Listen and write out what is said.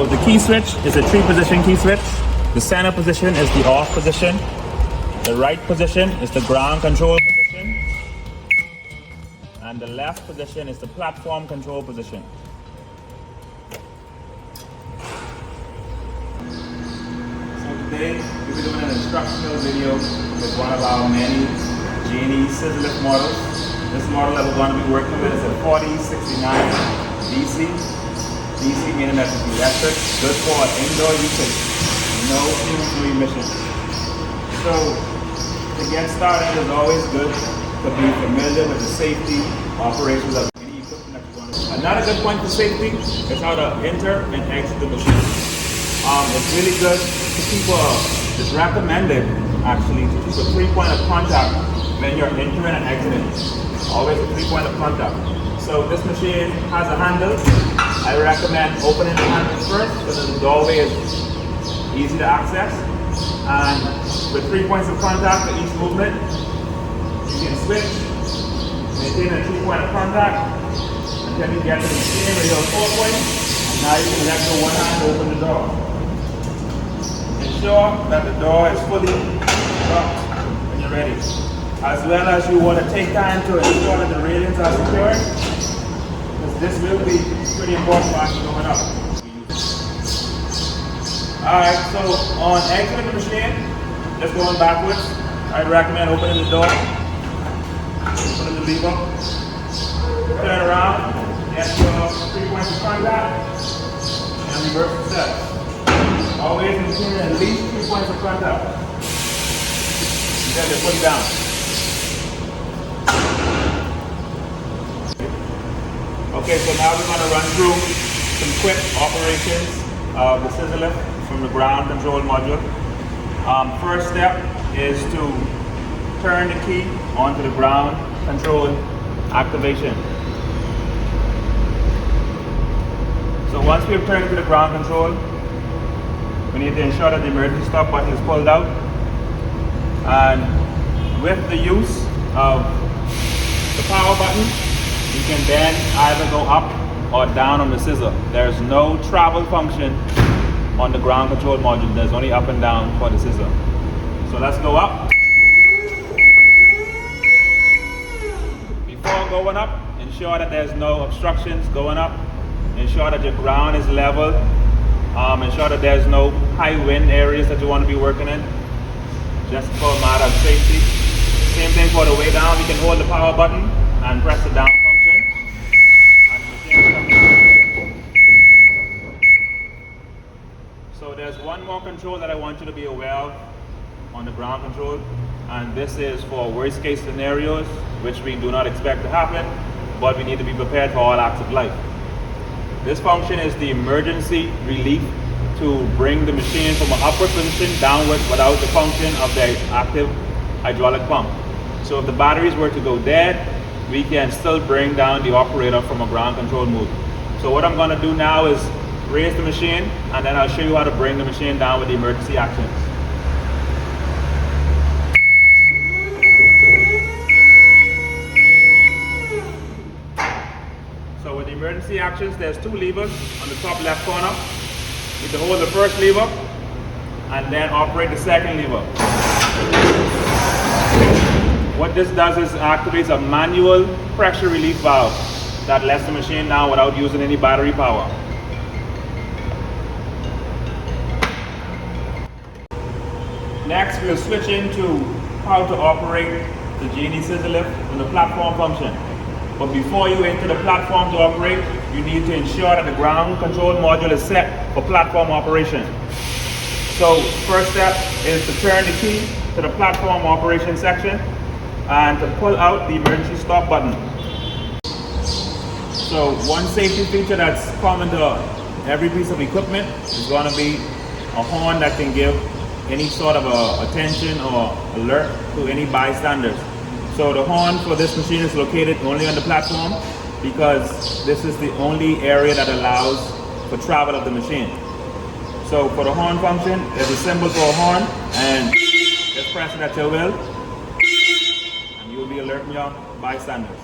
the key switch is a 3-position key switch. The center position is the off position. The right position is the ground control position. And the left position is the platform control position. So today we'll be doing an instructional video with one of our many Genie Scissor Lift models. This model that we're going to be working with is a 4069 DC. DC meaning that it's electric, good for indoor usage, no CO2 emissions. So to get started, it's always good to be familiar with the safety operations of any equipment that you're going to use. Another good point for safety is how to enter and exit the machine. It's really good to keep it's recommended actually to keep a 3-point of contact when you're entering and exiting. Always a 3-point of contact. So this machine has a handle. I recommend opening the handle first so that the doorway is easy to access. And with 3 points of contact for each movement, you can switch, maintain a 3-point of contact until you get to the machine where you have 4 points. And now you can let go one hand to open the door. Ensure that the door is fully locked when you're ready. As well as you want to take time to ensure that the railings are secured. This will be pretty important while you're going up. Alright, so on exiting the machine, just going backwards, I'd recommend opening the door, pulling the lever, turn around, get your 3 points of contact, and reverse the steps. Always maintain at least 3 points of contact until they're fully down. Okay, so now we're going to run through some quick operations of the scissor lift from the ground control module. First step is to turn the key onto the ground control activation. So once we've turned it to the ground control, we need to ensure that the emergency stop button is pulled out. And with the use of the power button, you can then either go up or down on the scissor. There's no travel function on the ground control module. There's only up and down for the scissor. So let's go up. Before going up, ensure that there's no obstructions going up. Ensure that your ground is level. Ensure that there's no high wind areas that you want to be working in, just for a matter of safety. Same thing for the way down. You can hold the power button and press the down function. So there's one more control that I want you to be aware of on the ground control, and this is for worst case scenarios, which we do not expect to happen, but we need to be prepared for all acts of life. This function is the emergency relief to bring the machine from an upward position downwards without the function of the active hydraulic pump. So if the batteries were to go dead, we can still bring down the operator from a ground control mode. So what I'm going to do now is raise the machine, and then I'll show you how to bring the machine down with the emergency actions. So with the emergency actions, there's 2 levers on the top left corner. You can hold the first lever and then operate the second lever. What this does is activates a manual pressure relief valve that lets the machine down without using any battery power. Next, we'll switch into how to operate the Genie Scissor Lift in the platform function. But before you enter the platform to operate, you need to ensure that the ground control module is set for platform operation. So first step is to turn the key to the platform operation section and to pull out the emergency stop button. So one safety feature that's common to every piece of equipment is going to be a horn that can give any sort of attention or alert to any bystanders. So the horn for this machine is located only on the platform because this is the only area that allows for travel of the machine. So for the horn function, there's a symbol for a horn, and just press it at your will, and you will be alerting your bystanders.